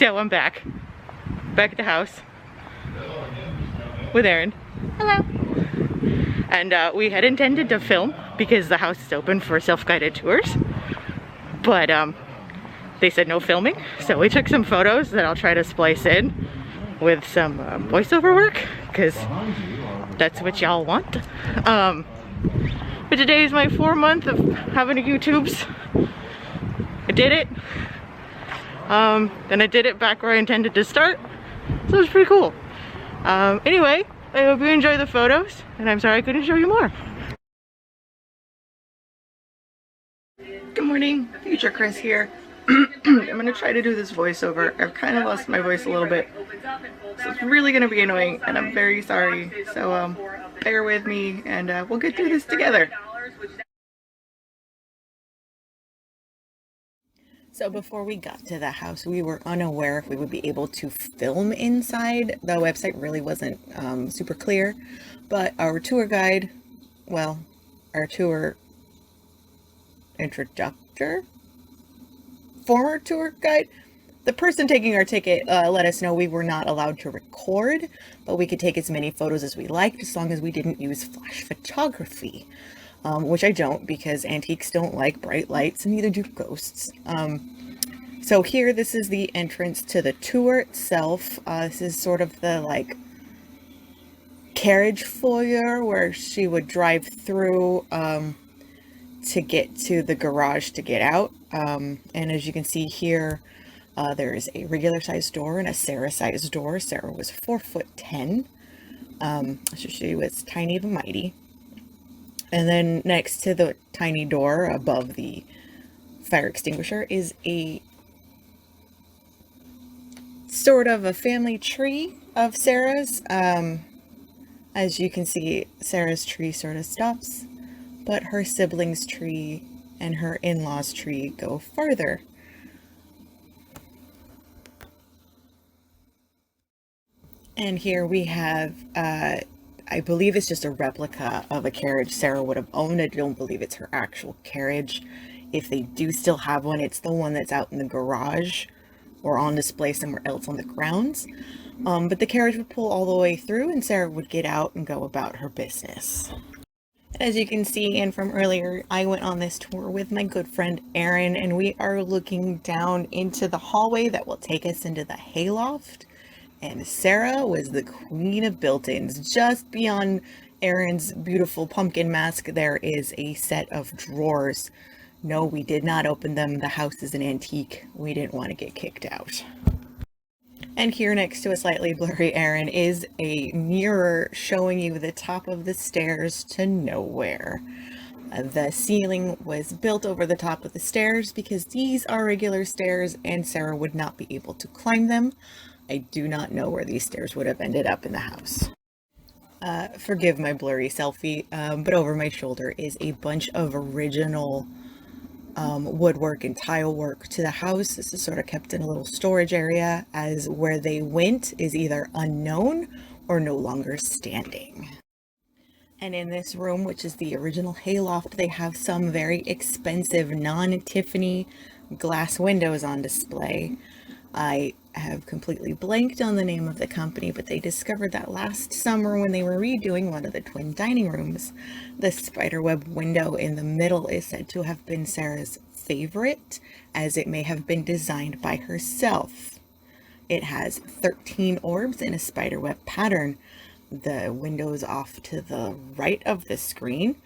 So I'm back at the house with Erin. Hello. And we had intended to film because the house is open for self-guided tours, but they said no filming, so we took some photos that I'll try to splice in with some voiceover work, because that's what y'all want. But today is my 4th month of having a YouTubes. I did it. And I did it back where I intended to start, so it was pretty cool. Anyway, I hope you enjoy the photos, and I'm sorry I couldn't show you more. Good morning, Future Chris here. I'm gonna try to do this voiceover. I've kind of lost my voice a little bit, so it's really gonna be annoying, and I'm very sorry. So bear with me, and we'll get through this together. So before we got to the house, we were unaware if we would be able to film inside. The website really wasn't super clear, but our tour guide, well, our tour introductor, former tour guide, the person taking our ticket let us know we were not allowed to record, but we could take as many photos as we liked as long as we didn't use flash photography. Which I don't, because antiques don't like bright lights, and neither do ghosts. So here, this is the entrance to the tour itself. This is sort of the, like, carriage foyer where she would drive through to get to the garage to get out. And as you can see here, there is a regular sized door and a Sarah sized door. Sarah was 4'10". So she was tiny but mighty. And then next to the tiny door above the fire extinguisher is a sort of a family tree of Sarah's. As you can see, Sarah's tree sort of stops, but her siblings' tree and her in-laws' tree go farther. And here we have I believe it's just a replica of a carriage Sarah would have owned. I don't believe it's her actual carriage. If they do still have one, it's the one that's out in the garage or on display somewhere else on the grounds. But the carriage would pull all the way through, and Sarah would get out and go about her business. As you can see, and from earlier, I went on this tour with my good friend Erin, and we are looking down into the hallway that will take us into the hayloft. And Sarah was the queen of built-ins. Just beyond Erin's beautiful pumpkin mask, there is a set of drawers. No, we did not open them. The house is an antique. We didn't want to get kicked out. And here next to a slightly blurry Erin is a mirror showing you the top of the stairs to nowhere. The ceiling was built over the top of the stairs because these are regular stairs and Sarah would not be able to climb them. I do not know where these stairs would have ended up in the house. Forgive my blurry selfie, but over my shoulder is a bunch of original woodwork and tile work to the house. This is sort of kept in a little storage area, as where they went is either unknown or no longer standing. And in this room, which is the original hayloft, they have some very expensive non-Tiffany glass windows on display. I have completely blanked on the name of the company, but they discovered that last summer when they were redoing one of the twin dining rooms. The spiderweb window in the middle is said to have been Sarah's favorite, as it may have been designed by herself. It has 13 orbs in a spiderweb pattern. The windows off to the right of the screen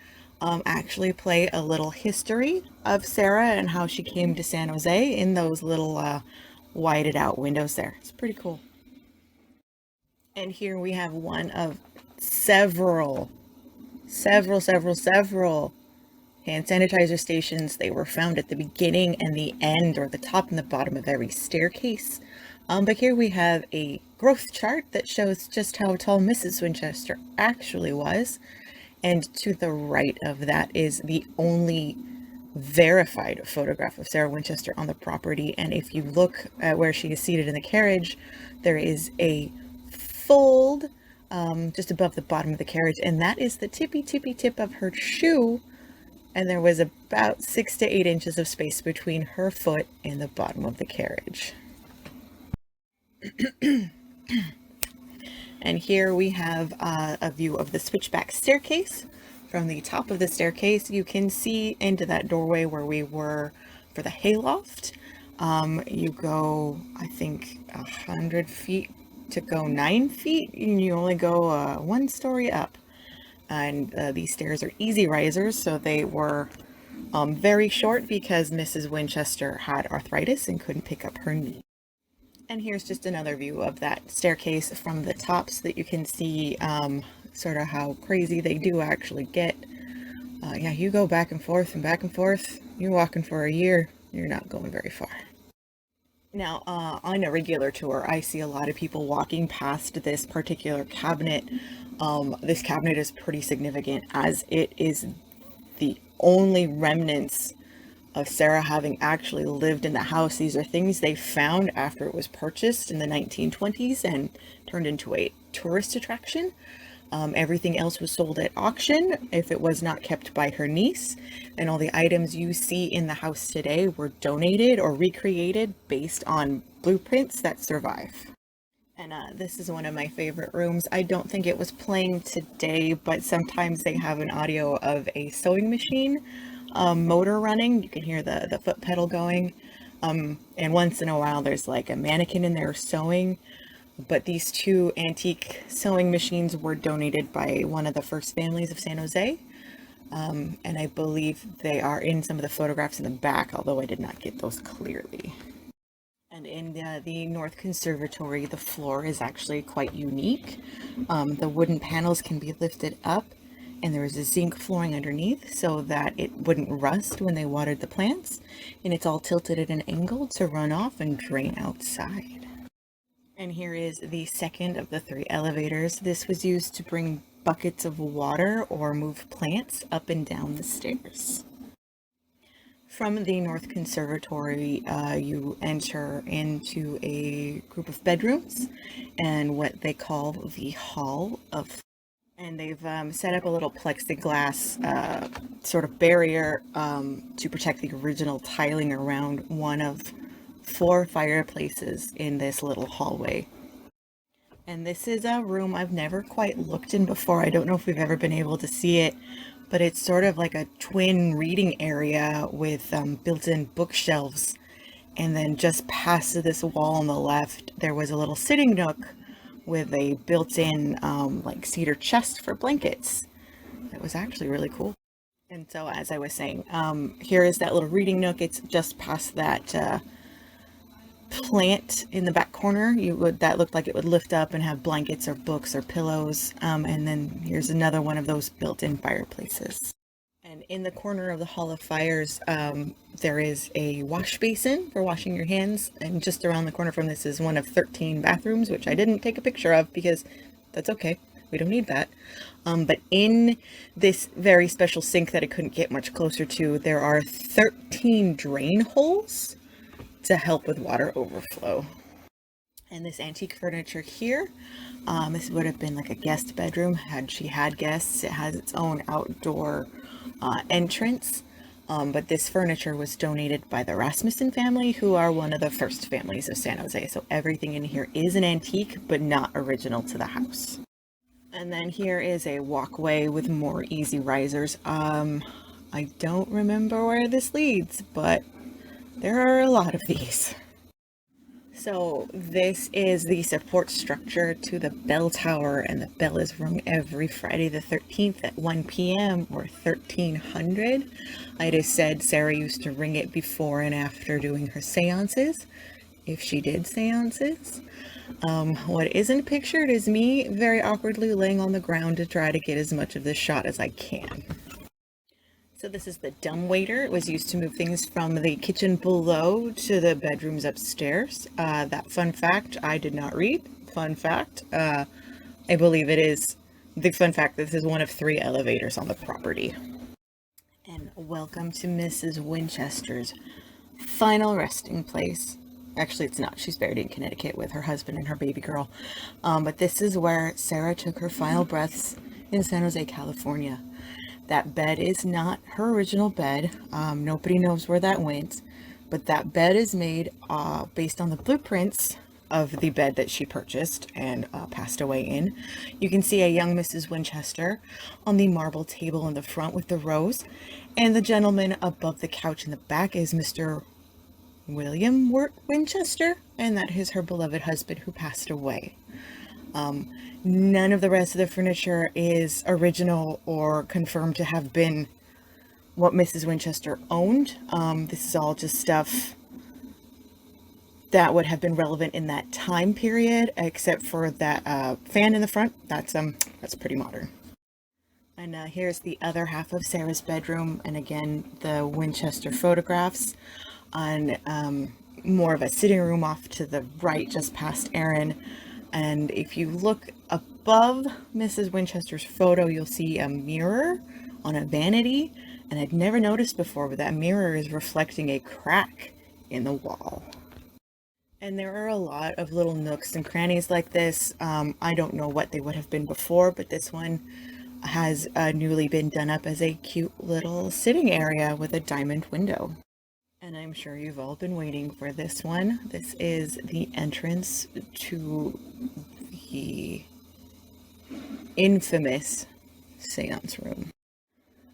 actually play a little history of Sarah and how she came to San Jose in those little whited out windows there. It's pretty cool. And here we have one of several hand sanitizer stations. They were found at the beginning and the end, or the top and the bottom of every staircase. But here we have a growth chart that shows just how tall Mrs. Winchester actually was. And to the right of that is the only verified photograph of Sarah Winchester on the property. And if you look at where she is seated in the carriage, there is a fold just above the bottom of the carriage, and that is the tippy tip of her shoe. And there was about 6 to 8 inches of space between her foot and the bottom of the carriage. And here we have a view of the switchback staircase. From the top of the staircase, you can see into that doorway where we were for the hayloft. You go, I think, 100 feet to go 9 feet, and you only go 1 story up. And these stairs are easy risers, so they were very short because Mrs. Winchester had arthritis and couldn't pick up her knee. And here's just another view of that staircase from the top so that you can see sort of how crazy they do actually get. Yeah, you go back and forth and back and forth. You're walking for a year, you're not going very far. Now, on a regular tour, I see a lot of people walking past this particular cabinet. This cabinet is pretty significant as it is the only remnants of Sarah having actually lived in the house. These are things they found after it was purchased in the 1920s and turned into a tourist attraction. Everything else was sold at auction if it was not kept by her niece. And all the items you see in the house today were donated or recreated based on blueprints that survive. And this is one of my favorite rooms. I don't think it was playing today, but sometimes they have an audio of a sewing machine motor running. You can hear the foot pedal going. And once in a while there's like a mannequin in there sewing. But these two antique sewing machines were donated by one of the first families of San Jose. And I believe they are in some of the photographs in the back, although I did not get those clearly. And in the North Conservatory, the floor is actually quite unique. The wooden panels can be lifted up, and there is a zinc flooring underneath so that it wouldn't rust when they watered the plants. And it's all tilted at an angle to run off and drain outside. And here is the second of the 3 elevators. This was used to bring buckets of water or move plants up and down the stairs. From the North Conservatory, you enter into a group of bedrooms and what they call the Hall of. And they've set up a little plexiglass sort of barrier to protect the original tiling around one of 4 fireplaces in this little hallway. And this is a room I've never quite looked in before. I don't know if we've ever been able to see it, but it's sort of like a twin reading area with built-in bookshelves. And then just past this wall on the left, there was a little sitting nook with a built-in like cedar chest for blankets. It was actually really cool. And so, as I was saying, here is that little reading nook. It's just past that plant in the back corner. That looked like it would lift up and have blankets or books or pillows. And then here's another one of those built-in fireplaces. And in the corner of the Hall of Fires, there is a wash basin for washing your hands. And just around the corner from this is one of 13 bathrooms, which I didn't take a picture of because that's okay. We don't need that. But in this very special sink that I couldn't get much closer to, there are 13 drain holes to help with water overflow. And this antique furniture here, this would have been like a guest bedroom had she had guests. It has its own outdoor entrance, but this furniture was donated by the Rasmussen family, who are one of the first families of San Jose. So everything in here is an antique, but not original to the house. And then here is a walkway with more easy risers. I don't remember where this leads, but there are a lot of these. So this is the support structure to the bell tower, and the bell is rung every Friday the 13th at 1 p.m. or 1300. It is said Sarah used to ring it before and after doing her seances, if she did seances. What isn't pictured is me very awkwardly laying on the ground to try to get as much of this shot as I can. So this is the dumbwaiter. It was used to move things from the kitchen below to the bedrooms upstairs. That fun fact I did not read. Fun fact, I believe it is the fun fact that this is one of 3 elevators on the property. And welcome to Mrs. Winchester's final resting place. Actually, it's not. She's buried in Connecticut with her husband and her baby girl. But this is where Sarah took her final breaths in San Jose, California. That bed is not her original bed. Nobody knows where that went, but that bed is made based on the blueprints of the bed that she purchased and passed away in. You can see a young Mrs. Winchester on the marble table in the front with the rose, and the gentleman above the couch in the back is Mr. William Winchester, and that is her beloved husband who passed away. None of the rest of the furniture is original or confirmed to have been what Mrs. Winchester owned. This is all just stuff that would have been relevant in that time period, except for that fan in the front. That's pretty modern. And here's the other half of Sarah's bedroom, and again the Winchester photographs on more of a sitting room off to the right, just past Erin. And if you look above Mrs. Winchester's photo, you'll see a mirror on a vanity, and I'd never noticed before, but that mirror is reflecting a crack in the wall. And there are a lot of little nooks and crannies like this. I don't know what they would have been before, but this one has newly been done up as a cute little sitting area with a diamond window. And I'm sure you've all been waiting for this one. This is the entrance to the infamous seance room.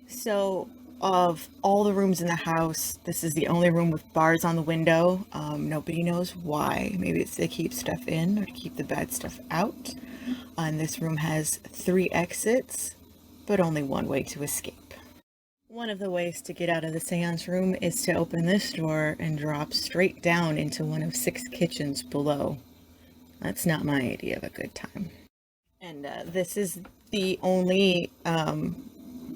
So, of all the rooms in the house, this is the only room with bars on the window. Nobody knows why. Maybe it's to keep stuff in or to keep the bad stuff out. And this room has 3 exits, but only one way to escape. One of the ways to get out of the seance room is to open this door and drop straight down into one of 6 kitchens below. That's not my idea of a good time. And this is the only,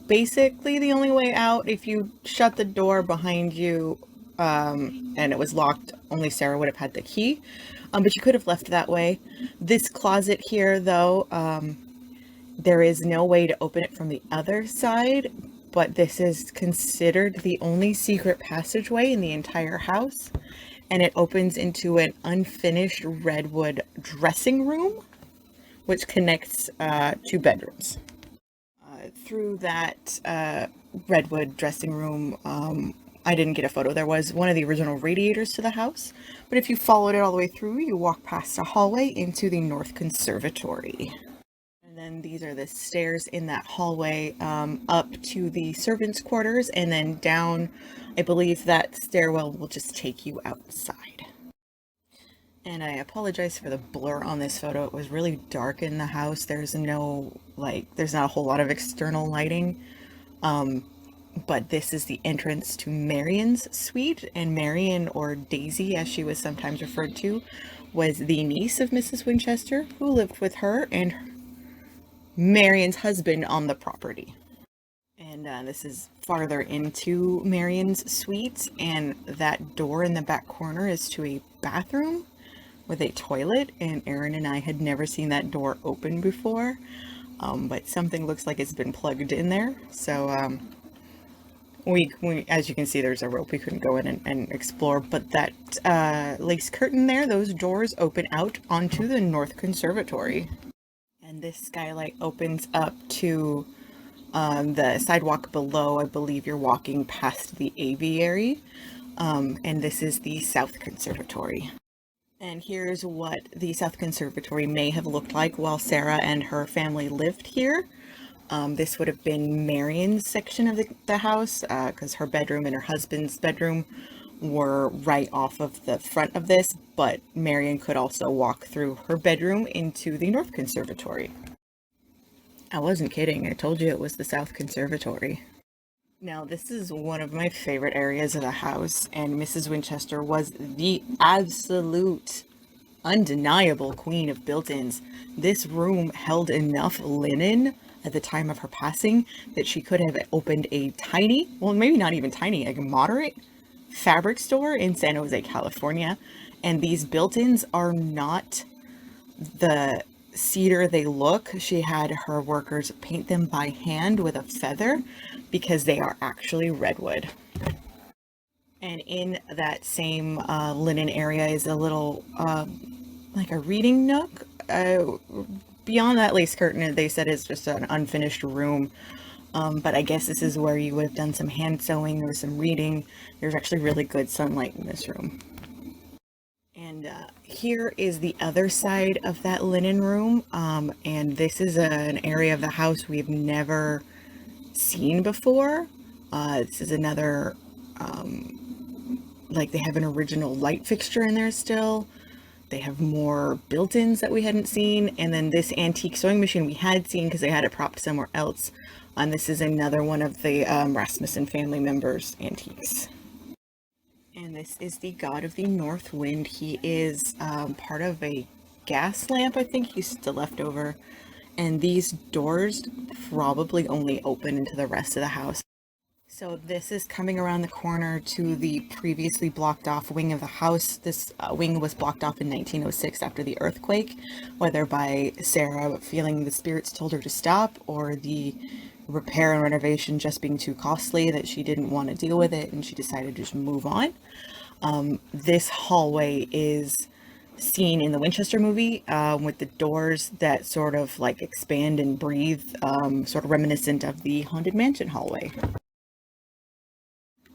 basically the only way out. If you shut the door behind you and it was locked, only Sarah would have had the key. But you could have left that way. This closet here, though, there is no way to open it from the other side. But this is considered the only secret passageway in the entire house, and it opens into an unfinished redwood dressing room, which connects 2 bedrooms. Through that redwood dressing room, I didn't get a photo. There was one of the original radiators to the house, but if you followed it all the way through, you walk past a hallway into the North Conservatory. And then these are the stairs in that hallway up to the servants' quarters, and then down. I believe that stairwell will just take you outside. And I apologize for the blur on this photo. It was really dark in the house. There's not a whole lot of external lighting. But this is the entrance to Marion's suite, and Marion, or Daisy as she was sometimes referred to, was the niece of Mrs. Winchester who lived with her and Marion's husband on the property. And this is farther into Marion's suite, and that door in the back corner is to a bathroom with a toilet, and Erin and I had never seen that door open before, but something looks like it's been plugged in there. So we as you can see, there's a rope. We couldn't go in and explore, but that lace curtain there, those doors open out onto the North Conservatory. And this skylight opens up to the sidewalk below. I believe you're walking past the aviary. And this is the South Conservatory. And here's what the South Conservatory may have looked like while Sarah and her family lived here. This would have been Marion's section of the house, because her bedroom and her husband's bedroom were right off of the front of this, but Marion could also walk through her bedroom into the North Conservatory. I wasn't kidding. I told you it was the South Conservatory. Now, this is one of my favorite areas of the house, and Mrs. Winchester was the absolute, undeniable queen of built-ins. This room held enough linen at the time of her passing that she could have opened a tiny, well, maybe not even tiny, like a moderate fabric store in San Jose, California. And these built-ins are not the cedar they look. She had her workers paint them by hand with a feather because they are actually redwood. And in that same linen area is a little like a reading nook. Beyond that lace curtain, they said it's just an unfinished room. But I guess this is where you would have done some hand sewing or some reading. There's actually really good sunlight in this room. And here is the other side of that linen room. And this is an area of the house we've never seen before. This is another, like they have an original light fixture in there still. They have more built-ins that we hadn't seen. And then this antique sewing machine we had seen because they had it propped somewhere else. And this is another one of the Rasmussen family members' antiques. And this is the god of the north wind. He is part of a gas lamp, I think he's still left over. And these doors probably only open into the rest of the house. So this is coming around the corner to the previously blocked off wing of the house. This wing was blocked off in 1906 after the earthquake, whether by Sarah feeling the spirits told her to stop, or the repair and renovation just being too costly that she didn't want to deal with it and she decided to just move on. This hallway is seen in the Winchester movie with the doors that sort of like expand and breathe, sort of reminiscent of the Haunted Mansion hallway.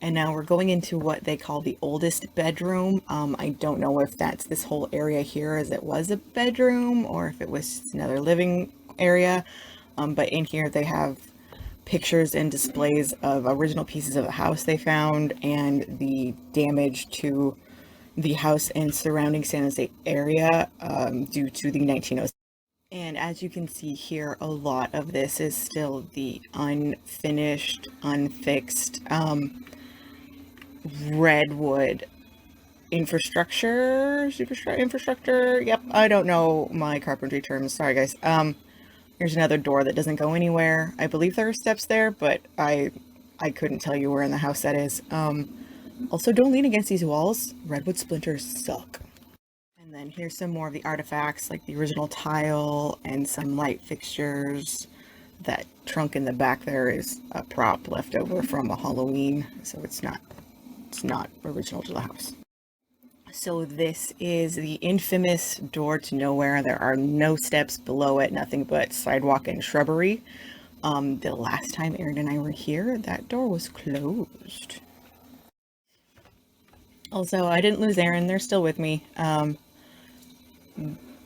And now we're going into what they call the oldest bedroom. I don't know if that's this whole area here as it was a bedroom or if it was another living area. But in here they have pictures and displays of original pieces of the house they found and the damage to the house and surrounding San Jose area due to the 1906. And as you can see here, a lot of this is still the unfinished, unfixed redwood infrastructure. Yep, I don't know my carpentry terms. Sorry, guys. Here's another door that doesn't go anywhere. I believe there are steps there, but I couldn't tell you where in the house that is. Also, don't lean against these walls. Redwood splinters suck. And then here's some more of the artifacts, like the original tile and some light fixtures. That trunk in the back there is a prop left over from a Halloween, so it's not original to the house. So this is the infamous door to nowhere. There are no steps below it, nothing but sidewalk and shrubbery. The last time Erin and I were here, that door was closed. Also, I didn't lose Erin, they're still with me.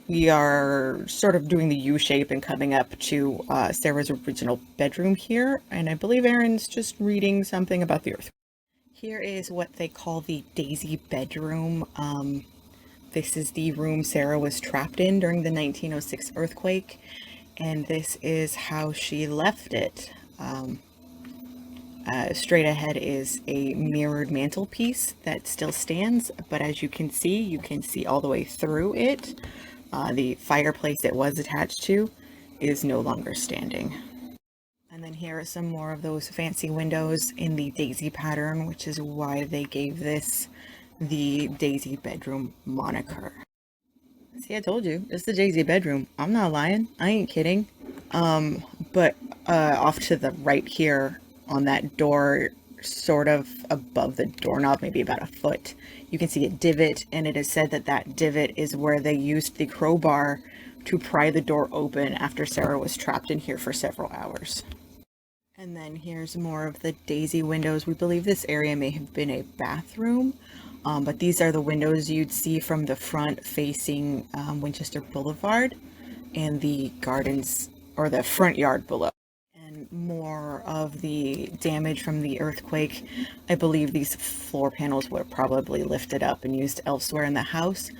We are sort of doing the U shape and coming up to Sarah's original bedroom here, and I believe Erin's just reading something about the earthquake. Here is what they call the Daisy bedroom. This is the room Sarah was trapped in during the 1906 earthquake, and this is how she left it. Straight ahead is a mirrored mantelpiece that still stands, but as you can see all the way through it. The fireplace it was attached to is no longer standing. And then here are some more of those fancy windows in the daisy pattern, which is why they gave this the daisy bedroom moniker. See, I told you, it's the daisy bedroom. I'm not lying. I ain't kidding. But off to the right here on that door, sort of above the doorknob, maybe about a foot, you can see a divot, and it is said that that divot is where they used the crowbar to pry the door open after Sarah was trapped in here for several hours. And then here's more of the daisy windows. We believe this area may have been a bathroom, but these are the windows you'd see from the front facing Winchester Boulevard and the gardens or the front yard below. And more of the damage from the earthquake. I believe these floor panels were probably lifted up and used elsewhere in the house,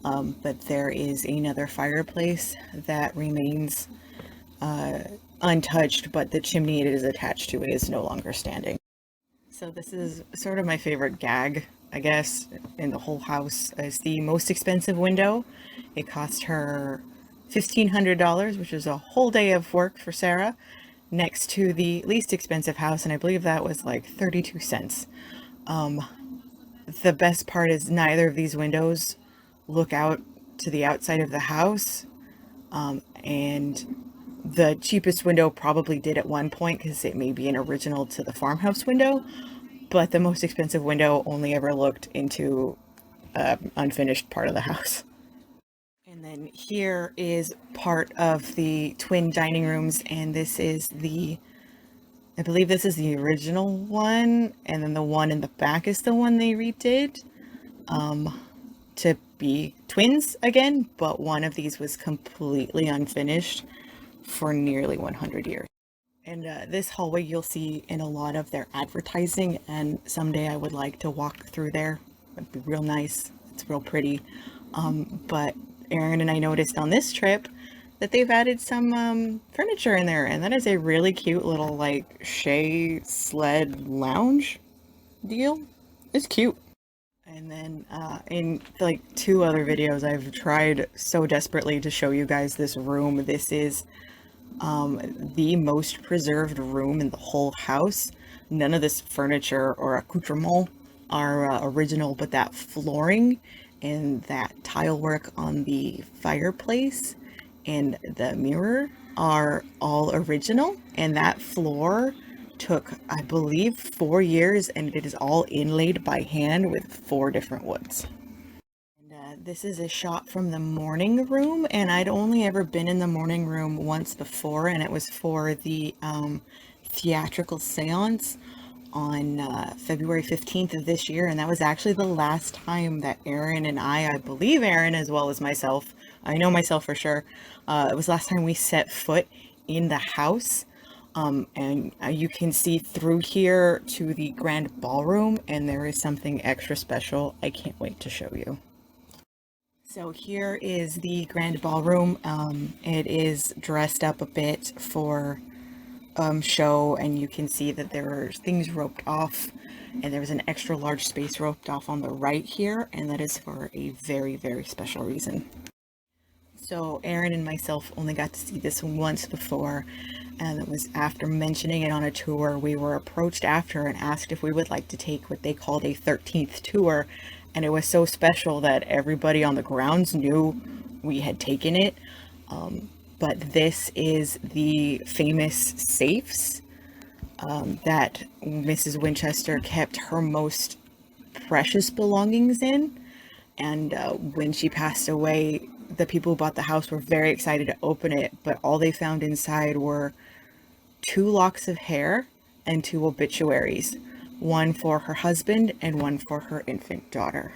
but there is another fireplace that remains untouched, but the chimney it is attached to is no longer standing. So this is sort of my favorite gag, I guess, in the whole house. Is the most expensive window. It cost her $1,500, which is a whole day of work for Sarah, next to the least expensive house, and I believe that was like 32 cents. The best part is neither of these windows look out to the outside of the house, and the cheapest window probably did at one point because it may be an original to the farmhouse window, but the most expensive window only ever looked into unfinished part of the house. And then here is part of the twin dining rooms, and this is I believe this is the original one, and then the one in the back is the one they redid. to be twins again, but one of these was completely unfinished for nearly 100 years. And this hallway you'll see in a lot of their advertising, and someday I would like to walk through there. It'd be real nice. It's real pretty. But Erin and I noticed on this trip that they've added some furniture in there, and that is a really cute little like Shea sled lounge deal. It's cute. And then in like 2 other videos, I've tried so desperately to show you guys this room. This is the most preserved room in the whole house. None of this furniture or accoutrement are original, but that flooring and that tile work on the fireplace and the mirror are all original. And that floor took, I believe, 4 years, and it is all inlaid by hand with 4 different woods. This is a shot from the morning room, and I'd only ever been in the morning room once before, and it was for the theatrical seance on February 15th of this year, and that was actually the last time that Erin and I believe Erin as well as myself, I know myself for sure, it was the last time we set foot in the house. And you can see through here to the grand ballroom, and there is something extra special I can't wait to show you. So here is the grand ballroom. It is dressed up a bit for show, and you can see that there are things roped off, and there was an extra large space roped off on the right here, and that is for a very, very special reason. So Erin and myself only got to see this once before, and it was after mentioning it on a tour. We were approached after and asked if we would like to take what they called a 13th tour, and it was so special that everybody on the grounds knew we had taken it. But this is the famous safes that Mrs. Winchester kept her most precious belongings in, and when she passed away, the people who bought the house were very excited to open it, but all they found inside were 2 locks of hair and 2 obituaries, one for her husband and one for her infant daughter.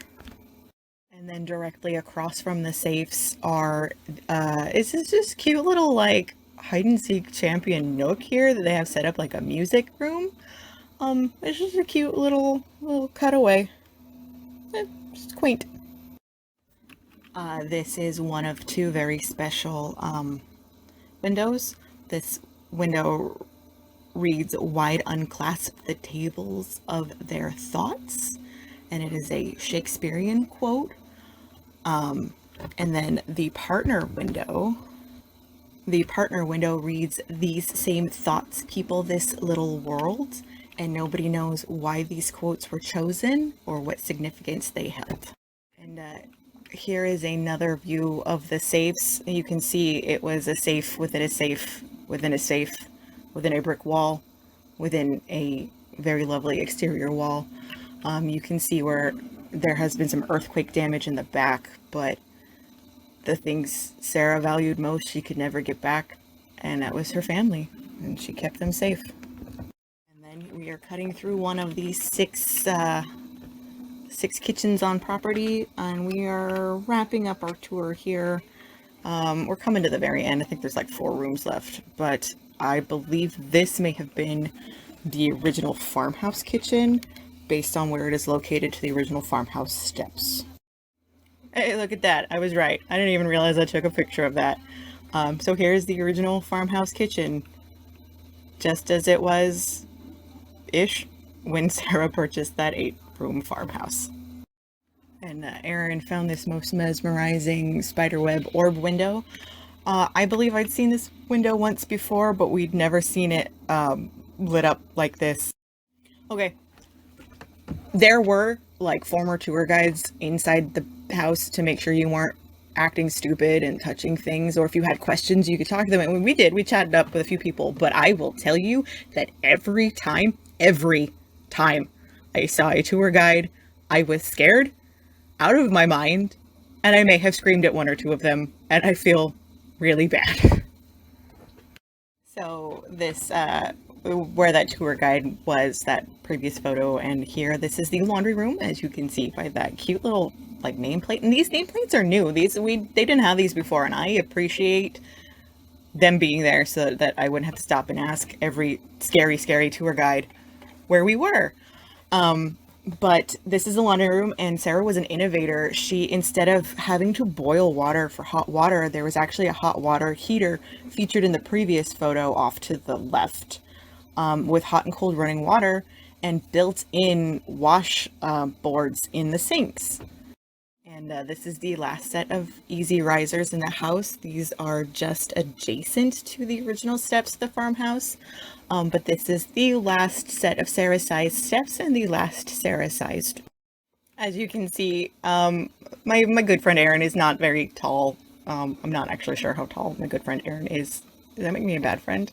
And then directly across from the safes are, it's this cute little like hide and seek champion nook here that they have set up like a music room. It's just a cute little cutaway. It's quaint. This is one of 2 very special windows. This window reads, "Wide unclasp the tables of their thoughts," and it is a Shakespearean quote. And then the partner window reads, "These same thoughts people this little world," and nobody knows why these quotes were chosen or what significance they held. And here is another view of the safes. You can see it was a safe within a safe within a safe within a brick wall within a very lovely exterior wall. You can see where there has been some earthquake damage in the back, but the things Sarah valued most she could never get back, and that was her family, and she kept them safe. And then we are cutting through one of these six kitchens on property, and we are wrapping up our tour here. We're coming to the very end. I think there's like 4 rooms left, but I believe this may have been the original farmhouse kitchen based on where it is located to the original farmhouse steps. Hey, look at that. I was right. I didn't even realize I took a picture of that. So here's the original farmhouse kitchen, just as it was-ish when Sarah purchased that 8-room farmhouse. And Erin found this most mesmerizing spiderweb orb window. I believe I'd seen this window once before, but we'd never seen it lit up like this. Okay. There were like former tour guides inside the house to make sure you weren't acting stupid and touching things, or if you had questions you could talk to them. And we did, we chatted up with a few people, but I will tell you that every time I saw a tour guide, I was scared out of my mind, and I may have screamed at 1 or 2 of them, and I feel really bad. So this where that tour guide was, that previous photo. And here, this is the laundry room, as you can see by that cute little like nameplate. And these nameplates are new. They didn't have these before, and I appreciate them being there so that I wouldn't have to stop and ask every scary tour guide where we were. But this is the laundry room, and Sarah was an innovator. She, instead of having to boil water for hot water, there was actually a hot water heater featured in the previous photo off to the left, with hot and cold running water and built-in wash boards in the sinks. And this is the last set of easy risers in the house. These are just adjacent to the original steps of the farmhouse. But this is the last set of Sarah-sized steps and the last Sarah-sized. As you can see, my good friend Erin is not very tall. I'm not actually sure how tall my good friend Erin is. Does that make me a bad friend?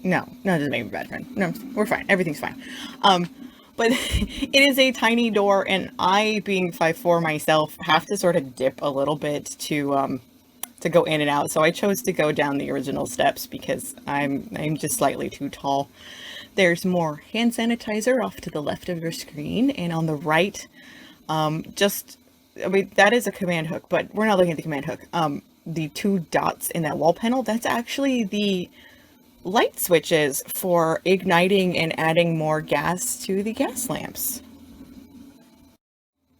No, it doesn't make me a bad friend. No, we're fine. Everything's fine. But it is a tiny door, and I, being 5'4" myself, have to sort of dip a little bit to go in and out. So I chose to go down the original steps because I'm just slightly too tall. There's more hand sanitizer off to the left of your screen, and on the right, that is a command hook, but we're not looking at the command hook. The two dots in that wall panel, that's actually the light switches for igniting and adding more gas to the gas lamps.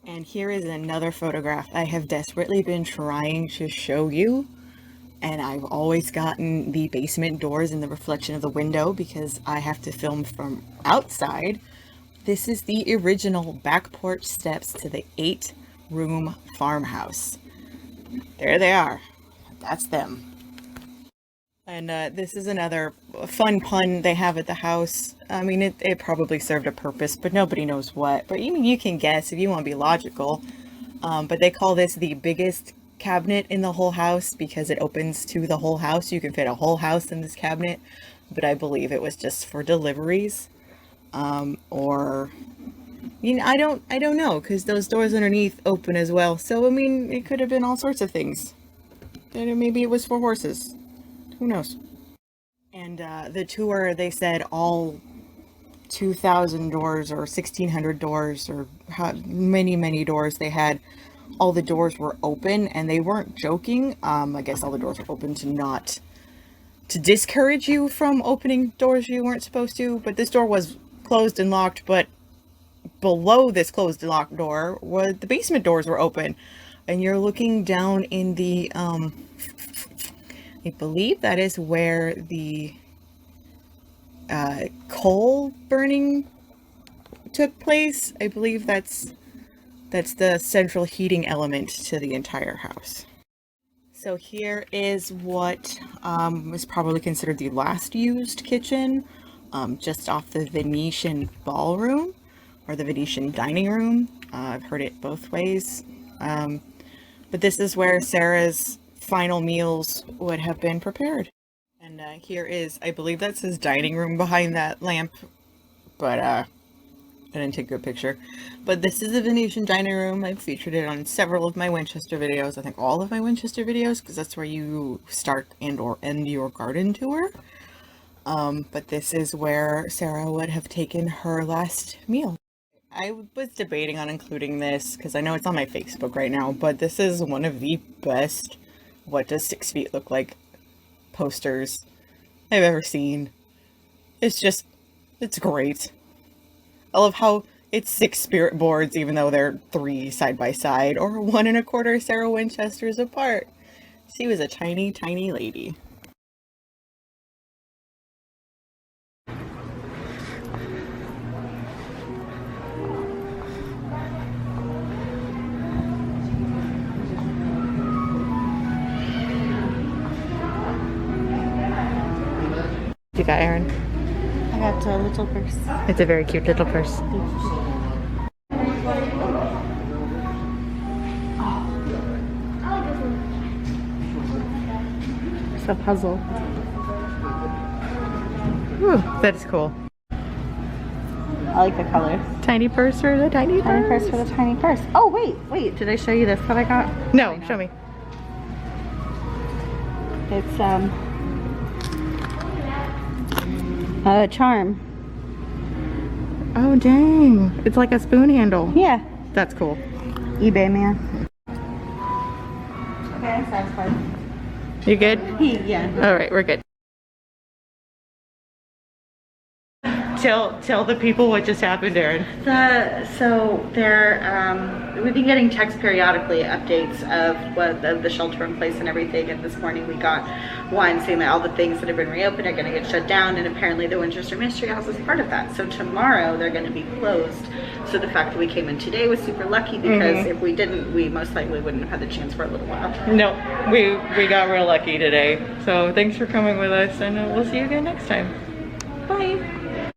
And here is another photograph I have desperately been trying to show you, and I've always gotten the basement doors in the reflection of the window because I have to film from outside. This is the original back porch steps to the 8-room farmhouse. There they are. That's them. And this is another fun pun they have at the house. I mean, it probably served a purpose, but nobody knows what. But even you can guess if you want to be logical. But they call this the biggest cabinet in the whole house because it opens to the whole house. You can fit a whole house in this cabinet. But I believe it was just for deliveries. Or, you know, I don't know, because those doors underneath open as well. So, I mean, it could have been all sorts of things. And maybe it was for horses. Who knows? And the tour, they said all 2,000 doors or 1,600 doors or many doors they had, all the doors were open, and they weren't joking. I guess all the doors were open to discourage you from opening doors you weren't supposed to. But this door was closed and locked, but below this closed and locked door, the basement doors were open. And you're looking down in the, I believe that is where the coal burning took place. I believe that's the central heating element to the entire house. So here is what was probably considered the last used kitchen, just off the Venetian ballroom or the Venetian dining room. I've heard it both ways. But this is where Sarah's final meals would have been prepared. And here is, I believe that's his dining room behind that lamp, but I didn't take a good picture. But this is a Venetian dining room. I've featured it on several of my Winchester videos. I think all of my Winchester videos, because that's where you start and or end your garden tour. But this is where Sarah would have taken her last meal. I was debating on including this because I know it's on my Facebook right now, but this is one of the best "What does 6 feet look like" posters I've ever seen. It's great. I love how it's 6 spirit boards, even though they're 3 side by side, or 1 1/4 Sarah Winchesters apart. She was a tiny, tiny lady. You got, Erin? I got a little purse. It's a very cute little purse. It's a puzzle. Ooh, that is cool. I like the colors. Tiny purse for the tiny purse. Tiny purse for the tiny purse. Oh, wait. Did I show you this that I got? No, show me. It's, Charm. Oh, dang. It's like a spoon handle. Yeah. That's cool. eBay, man. Okay, I'm satisfied. You good? Yeah. All right, we're good. Tell the people what just happened, Erin. We've been getting texts periodically, updates of the shelter in place and everything. And this morning we got one saying that all the things that have been reopened are going to get shut down, and apparently the Winchester Mystery House is part of that. So tomorrow they're going to be closed. So the fact that we came in today was super lucky, because if we didn't, we most likely wouldn't have had the chance for a little while. No, we got real lucky today. So thanks for coming with us, and we'll see you again next time. Bye.